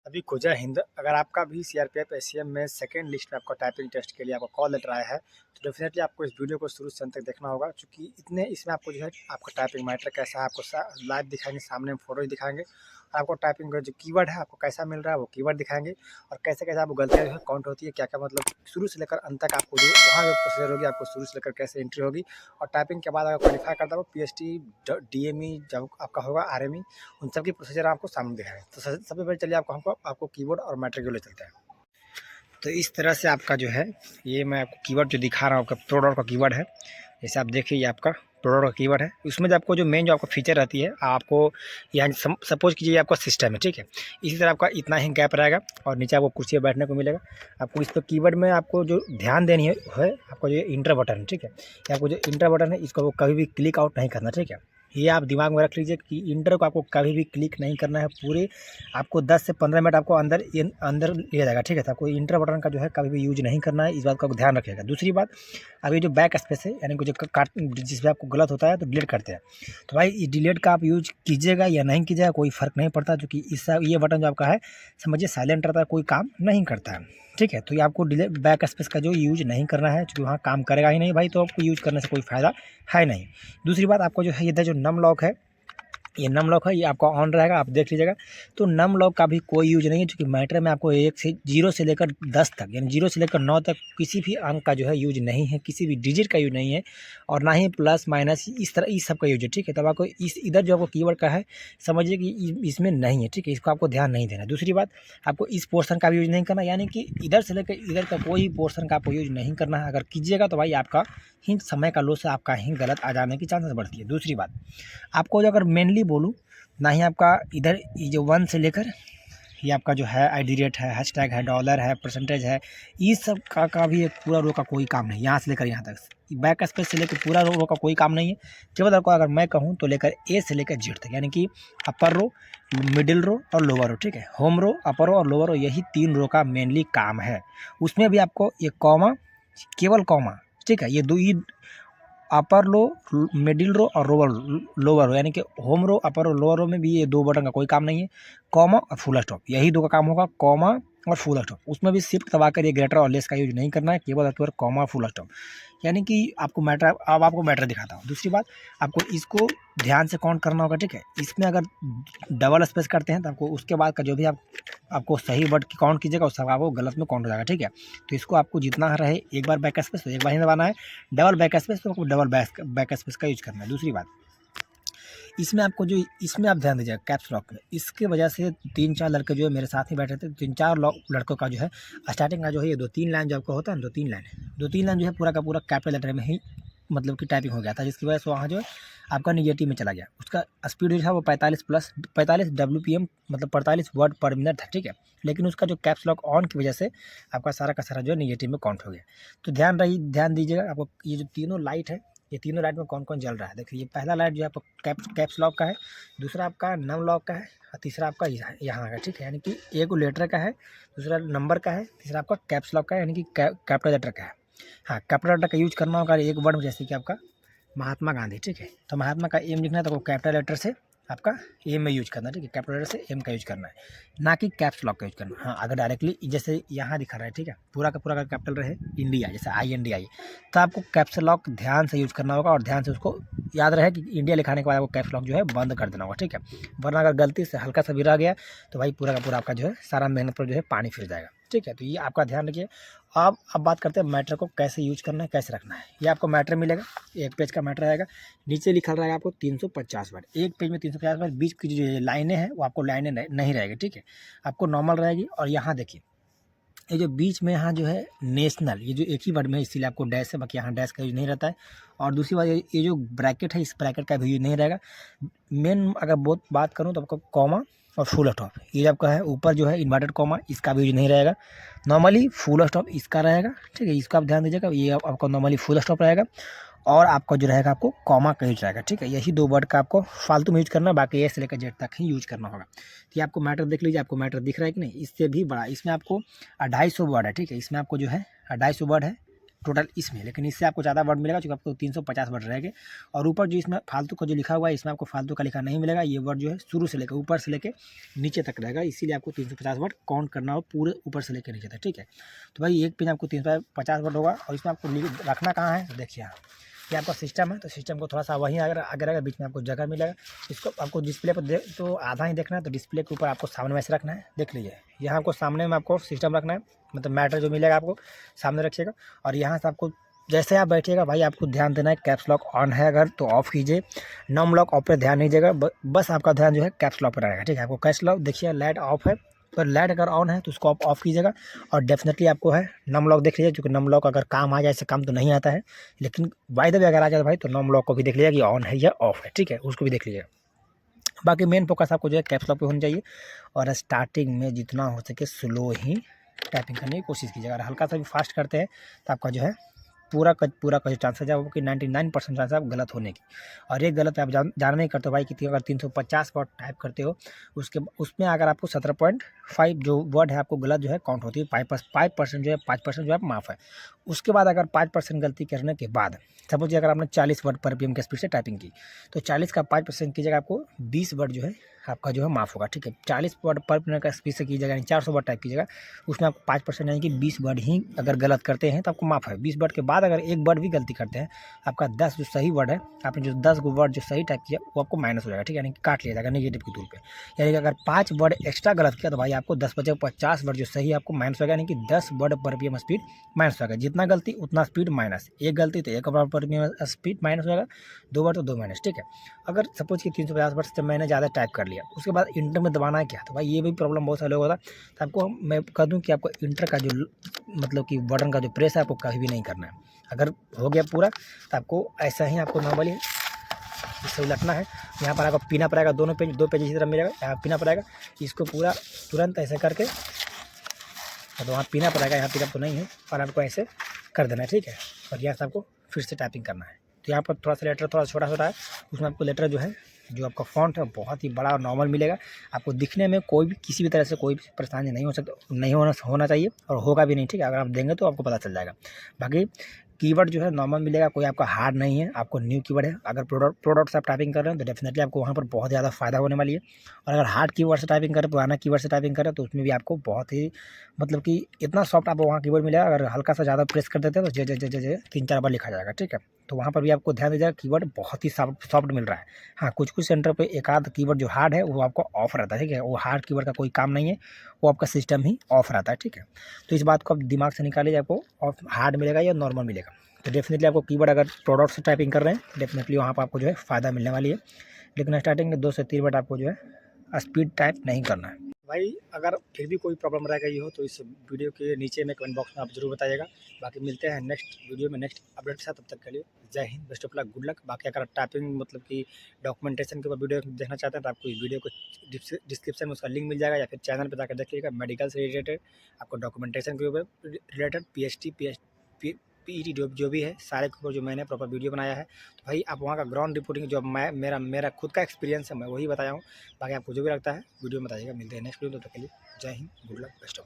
अभी को जय हिंद। अगर आपका भी सीआरपीएफ एससीएम में सेकंड लिस्ट में आपका टाइपिंग टेस्ट के लिए आपका कॉल लेटर आया है तो डेफिनेटली आपको इस वीडियो को शुरू से अंत तक देखना होगा, क्योंकि इतने इसमें आपको जो है आपका टाइपिंग मैटर कैसा है आपको लाइव दिखाएंगे, सामने में फोटो दिखाएंगे और आपको टाइपिंग का जो कीवर्ड है आपको कैसा मिल रहा है वो कीवर्ड दिखाएंगे और कैसे कैसे आपको गलतियाँ जो है काउंट होती है, क्या क्या मतलब शुरू से लेकर अंत तक आपको जो वहाँ जो प्रोसीजर होगी आपको शुरू से लेकर कैसे एंट्री होगी। और टाइपिंग के बाद अगर क्वालिफाई करता है वो पीएचडी डीएमई जब आपका होगा आरएमई उन सब की प्रोसीजर आपको सामने दिखाएंगे। तो सबसे पहले चलिए आपको कीबोर्ड और मैट्रिक के लिए चलते हैं। तो इस तरह से आपका जो है ये मैं आपको कीवर्ड जो दिखा रहा हूँ आपका प्रोडक्ट का कीवर्ड है। जैसे आप देखिए ये आपका प्रोडक्ट का कीवर्ड है। उसमें जो आपको जो मेन जो आपका फीचर रहती है आपको यहाँ सपोज कीजिए आपका सिस्टम है, ठीक है। इसी तरह आपका इतना ही गैप रहेगा और नीचे आपको कुर्सी पर बैठने को मिलेगा। आपको इस पर कीवर्ड में आपको जो ध्यान देनी है आपको जो इंटर बटन है, ठीक है। आपको जो इंटर बटन है इसको कभी भी क्लिक आउट नहीं करना, ठीक है। ये आप दिमाग में रख लीजिए कि इंटर को आपको कभी भी क्लिक नहीं करना है। पूरे आपको 10 से 15 मिनट आपको अंदर लिया जाएगा, ठीक है। तो आपको इंटर बटन का जो है कभी भी यूज नहीं करना है, इस बात का ध्यान रखिएगा। दूसरी बात, अभी जो बैक स्पेस है यानी कि जो काट जिसमें आपको गलत होता है तो डिलीट करते हैं, तो भाई इस डिलीट का आप यूज कीजिएगा या नहीं कीजिएगा कोई फ़र्क नहीं पड़ता, क्योंकि इस ये बटन जो आपका है समझिए साइलेंट रहता है, कोई काम नहीं करता है, ठीक है। तो ये आपको डिलीट बैक स्पेस का जो यूज नहीं करना है, क्योंकि वहाँ काम करेगा ही नहीं भाई, तो आपको यूज करने से कोई फ़ायदा है नहीं। दूसरी बात, आपको जो है इधर जो नम लॉक है, ये नम लॉक है, ये आपका ऑन रहेगा, आप देख लीजिएगा। तो नम लॉक का भी कोई यूज नहीं है, क्योंकि मैटर में आपको 0 से लेकर 10 तक यानी 0 से लेकर 9 तक किसी भी अंक का जो है यूज नहीं है, किसी भी डिजिट का यूज नहीं है और ना ही प्लस माइनस इस तरह इस सब का यूज है, ठीक है। तब आपको इस इधर जो आपको कीवर्ड का है समझिए कि इसमें नहीं है, ठीक है। इसको आपको ध्यान नहीं देना। दूसरी बात, आपको इस पोर्शन का भी यूज नहीं करना, यानी कि इधर से लेकर इधर का कोई पोर्शन का आपको यूज नहीं करना है। अगर कीजिएगा तो भाई आपका ही समय का लॉस है, आपका ही गलत आ जाने की चांसेस बढ़ती है। दूसरी बात, आपको जो अगर मेनली बोलूँ, ना ही आपका इधर ये जो 1 से लेकर ये आपका जो है आईडी रेट है, हैशटैग है, डॉलर है, परसेंटेज है, इस सब का भी एक पूरा रो का कोई काम नहीं। यहाँ से लेकर यहाँ तक बैक स्पेस से लेकर पूरा रो का कोई काम नहीं है। केवल आपको अगर मैं कहूँ तो लेकर ए से लेकर जेड तक, यानी कि अपर रो, मिडिल रो और लोअर रो, ठीक है। होम रो, अपर रो और लोअर रो, यही 3 रो का मेनली काम है। उसमें भी आपको ये कॉमा, केवल कॉमा, ठीक है। ये दो ही अपर रो, मिडिल रो और लोअर रो, यानी कि होम रो, अपर रो, लोअर रो में भी ये 2 बटन का कोई काम नहीं है। कॉमा और फुल स्टॉप, यही 2 का काम होगा, कॉमा और फुल स्टॉप। उसमें भी शिफ्ट दबाकर ये ग्रेटर और लेस का यूज नहीं करना है, केवल केवल कॉमा फुल स्टॉप। यानी कि आपको मैटर, अब आपको मैटर दिखाता हूँ। दूसरी बात, आपको इसको ध्यान से काउंट करना होगा, ठीक है। इसमें अगर डबल स्पेस करते हैं तो आपको उसके बाद का जो भी आपको सही वर्ड की काउंट कीजिएगा उस सब आपको गलत में काउंट हो जाएगा, ठीक है। तो इसको आपको जितना रहे एक बार बैक स्पेस तो एक बार ही दबाना है, डबल बैक स्पेस तो आपको डबल बैक स्पेस का यूज करना है। दूसरी बात, इसमें आपको जो इसमें आप ध्यान दीजिएगा कैप्स लॉक, इसके वजह से 3-4 लड़के जो है मेरे साथ ही बैठे थे, 3-4 लड़कों का जो है स्टार्टिंग का जो है ये 2-3 लाइन जो आपका होता है ना, 2-3 लाइन जो है पूरा का पूरा कैपिटल लेटर में ही मतलब कि टाइपिंग हो गया था, जिसकी वजह से वहाँ जो है आपका निगेटिव में चला गया। उसका स्पीड जो था वो 45 WPM मतलब 45 वर्ड पर मिनट था, ठीक है। लेकिन उसका जो कैप्स लॉक ऑन की वजह से आपका सारा का सारा जो है निगेटिव में काउंट हो गया। तो ध्यान दीजिएगा। आपको ये जो तीनों लाइट है, ये तीनों लाइट में कौन कौन जल रहा है देखिए। ये पहला लाइट जो है आपका कैप्स लॉक का है, दूसरा आपका नम लॉक का है और तीसरा आपका यहाँ का, ठीक है। यानी कि एक लेटर का है, दूसरा नंबर का है, तीसरा आपका कैप्स लॉक का है, यानी कि कैपिटल लेटर का है। हाँ, कैपिटल लेटर का यूज करना होगा एक वर्ड में, जैसे कि आपका महात्मा गांधी, ठीक है। तो महात्मा का एम लिखना है तो आपको कैपिटल लेटर से आपका एम में यूज करना है, ठीक है। कैपिटल लेटर से एम का यूज करना है, ना कि कैप्स लॉक का यूज करना। हाँ, अगर डायरेक्टली जैसे यहाँ दिखा रहा है, ठीक है, पूरा का पूरा का कैपिटल रहे इंडिया, जैसे INDI, तो आपको कैप्स लॉक ध्यान से यूज करना होगा और ध्यान से उसको याद रहे कि इंडिया लिखाने के बाद आपको कैप्स लॉक जो है बंद कर देना होगा, ठीक है। वरना अगर गलती से हल्का सा भी रह गया तो भाई पूरा का पूरा आपका जो है सारा मेहनत पर जो है पानी फिर जाएगा, ठीक है। तो ये आपका ध्यान रखिए। अब बात करते हैं मैटर को कैसे यूज करना है, कैसे रखना है। ये आपको मैटर मिलेगा, एक पेज का मैटर आएगा, नीचे लिखा रहेगा आपको 350 वर्ड, एक पेज में 350 वर्ड। बीच की जो लाइनें हैं वो आपको लाइनें नहीं रहेगी, ठीक है, आपको नॉर्मल रहेगी। और यहाँ देखिए ये जो बीच में यहाँ जो है नेशनल, ये जो एक ही वर्ड में है इसीलिए आपको डैश है, बाकी यहाँ डैश का यूज नहीं रहता है। और दूसरी बात, ये जो ब्रैकेट है इस ब्रैकेट का भी यूज नहीं रहेगा। मेन अगर बहुत बात करूँ तो आपको कॉमा और फुल स्टॉप, ये आपका है ऊपर जो है इन्वर्टेड कॉमा, इसका भी यूज नहीं रहेगा। नॉर्मली फुल स्टॉप इसका रहेगा, ठीक है, इसका आप ध्यान दीजिएगा। ये आपका नॉर्मली फुल स्टॉप रहेगा और आपका जो रहेगा आपको कॉमा का यूज रहेगा, ठीक है। यही 2 वर्ड का आपको फालतू में यूज करना है, बाकी ए से लेकर जेड तक ही यूज करना होगा। तो ये आपको मैटर देख लीजिए, आपको मैटर दिख रहा है कि नहीं, इससे भी बड़ा। इसमें आपको 250 वर्ड है, ठीक है। इसमें आपको जो है 250 वर्ड है, टोटल इसमें, लेकिन इससे आपको ज़्यादा वर्ड मिलेगा क्योंकि आपको 350 वर्ड रहेंगे। और ऊपर जो इसमें फालतू का जो लिखा हुआ है, इसमें आपको फालतू का लिखा नहीं मिलेगा। ये वर्ड जो है शुरू से लेकर ऊपर से लेकर नीचे तक रहेगा, इसीलिए आपको 350 वर्ड काउंट करना हो पूरे ऊपर से लेकर नीचे तक, ठीक है। तो भाई एक पेज आपको 350 वर्ड होगा। और इसमें आपको रखना कहाँ है, तो देखिए यहाँ ये आपका सिस्टम है, तो सिस्टम को थोड़ा सा वहीं अगर रहेगा, बीच में आपको जगह मिलेगा। इसको आपको डिस्प्ले पर तो आधा ही देखना है, तो डिस्प्ले के ऊपर आपको सामने वैसे रखना है। देख लीजिए यहाँ आपको सामने में आपको सिस्टम रखना है, मतलब मैटर जो मिलेगा आपको सामने रखिएगा। और यहाँ से आपको जैसे आप बैठिएगा भाई, आपको ध्यान देना है कैप्स लॉक ऑन है अगर तो ऑफ कीजिए, नॉम लॉक ऑफ पे ध्यान नहीं दीजिएगा, बस आपका ध्यान जो है कैप्स लॉक पर रहेगा, ठीक है। आपको कैप्स लॉक देखिए, लाइट ऑफ है तो लाइट अगर ऑन है तो उसको आप ऑफ कीजिएगा। और डेफिनेटली आपको है नम लॉक देख लीजिए, क्योंकि नम लॉक अगर काम आ जाए, ऐसे काम तो नहीं आता है, लेकिन वायद भी अगर आ जाए भाई तो नम लॉक को भी देख लीजिएगा कि ऑन है या ऑफ है, ठीक है, उसको भी देख लीजिएगा। बाकी मेन फोकस आपको जो है कैप्स लॉक पे होनी चाहिए। और स्टार्टिंग में जितना हो सके स्लो ही टाइपिंग करने की कोशिश कीजिएगा। अगर हल्का सा भी फास्ट करते हैं तो आपका जो है पूरा का जो चांसेस है वो कि 99% चांस है गलत होने की। और एक गलत आप जान नहीं करते हो भाई कि अगर 350 वर्ड टाइप करते हो, उसमें अगर आपको 17.5 जो वर्ड है आपको गलत जो है काउंट होती है। 5% जो है 5% जो है माफ़ है। उसके बाद अगर 5% गलती करने के बाद सपोज अगर आपने 40 वर्ड पर पीएम के स्पीड से टाइपिंग की, तो 40 का 5% की जगह आपको 20 वर्ड जो है आपका जो है माफ़ होगा, ठीक है। 40 वर्ड पर मिनट का स्पीड से कीजिएगा, यानी 400 वर्ड टाइप कीजिएगा, उसमें आपको 5% यानी कि 20 वर्ड ही अगर गलत करते हैं तो आपको माफ़ है। 20 वर्ड के बाद अगर एक वर्ड भी गलती करते हैं, आपका 10 जो सही वर्ड है, आपने जो 10 वर्ड जो सही टाइप किया वो आपको माइनस हो जाएगा, ठीक है, यानी कि काट लिया जाएगा नेगेटिव के तौर पे। यानी कि अगर 5 वर्ड एक्स्ट्रा गलत किया तो भाई आपको 10 बचे 50 वर्ड जो सही आपको माइनस होगा, यानी कि 10 वर्ड पर पीएम स्पीड माइनस होगा। जितना गलती उतना स्पीड माइनस, एक गलती तो एक वर्ड पर पीएम स्पीड माइनस होगा, 2 वर्ड तो 2 माइनस, ठीक है। अगर सपोज कि 350 वर्ड से मैंने ज़्यादा टाइप कर लिया, उसके बाद इंटर में दबाना है क्या, तो भाई ये भी प्रॉब्लम बहुत सारे लोग होता है। तो आपको मैं कह दूं कि आपको इंटर का जो मतलब कि बटन का जो प्रेस है आपको कभी भी नहीं करना है। अगर हो गया पूरा तो आपको ऐसा ही आपको नॉर्मली इसे उलटना है। यहाँ पर आपको पीना पड़ेगा, दोनों पेज 2 पेज इसी तरह मिलेगा, यहाँ पीना पड़ेगा। इसको पूरा तुरंत ऐसे करके, तो वहाँ पीना पड़ेगा, यहाँ पीना तो नहीं है, और आपको ऐसे कर देना है, ठीक है। और यहाँ से आपको फिर से टाइपिंग करना है। तो यहाँ पर थोड़ा सा लेटर थोड़ा छोटा छोटा है, उसमें आपको लेटर जो है जो आपका फॉन्ट है बहुत ही बड़ा और नॉर्मल मिलेगा। आपको दिखने में कोई भी किसी भी तरह से कोई भी परेशानी नहीं हो सकता, नहीं होना चाहिए, और होगा भी नहीं, ठीक है। अगर आप देंगे तो आपको पता चल जाएगा। बाकी कीवर्ड जो है नॉर्मल मिलेगा, कोई आपका हार्ड नहीं है, आपको न्यू कीवर्ड है। अगर प्रोडक्ट से आप टाइपिंग कर रहे हैं तो डेफिनेटली आपको वहाँ पर बहुत ज़्यादा फायदा होने वाली है। और अगर हार्ड कीवर्ड से टाइपिंग करें, पुराना कीवर्ड से टाइपिंग करें, तो उसमें भी आपको बहुत ही मतलब कि इतना सॉफ्ट आपको वहाँ कीवर्ड मिलेगा। अगर हल्का सा ज़्यादा प्रेस कर देते हैं तो जे 3-4 बार लिखा जाएगा, ठीक है। तो वहाँ पर भी आपको ध्यान दीजिएगा, कीवर्ड बहुत ही सॉफ्ट मिल रहा है। हाँ, कुछ सेंटर पे एक आध कीवर्ड जो हार्ड है वो आपको ऑफ रहता है, ठीक है। वो हार्ड कीवर्ड का कोई काम नहीं है, वो आपका सिस्टम ही ऑफ रहता है, ठीक है। तो इस बात को आप दिमाग से निकालिए, आपको ऑफ हार्ड मिलेगा या नॉर्मल मिलेगा। तो डेफिनेटली आपको कीवर्ड अगर प्रोडक्ट से टाइपिंग कर रहे हैं, डेफिनेटली वहाँ पर आपको जो है फ़ायदा मिलने वाली है। लेकिन स्टार्टिंग में 2 से 3 वर्ड आपको जो है स्पीड टाइप नहीं करना है। भाई अगर फिर भी कोई प्रॉब्लम रह गई हो तो इस वीडियो के नीचे में कमेंट बॉक्स में आप जरूर बताइएगा। बाकी मिलते हैं नेक्स्ट वीडियो में नेक्स्ट अपडेट के साथ, तब तक के लिए जय Hind, best of luck, good luck. बाकी अगर टाइपिंग मतलब कि डॉक्यूमेंटेशन के ऊपर वीडियो देखना चाहते हैं तो आपको इस वीडियो को डिस्क्रिप्शन में उसका लिंक मिल जाएगा, या फिर चैनल पर जाकर देखिएगा। मेडिकल से रिलेटेड आपको डॉक्यूमेंटेशन के ऊपर रिलेटेड पीईटी जो भी है सारे के ऊपर जो मैंने प्रॉपर वीडियो बनाया है। तो भाई आप वहाँ का ग्राउंड रिपोर्टिंग जो मेरा खुद का एक्सपीरियंस है मैं वही बताया हूँ। बाकी आपको जो भी लगता है वीडियो में बताइएगा। मिलते हैं नेक्स्ट वीडियो, तब तक के लिए जय Hind, good luck, best of luck.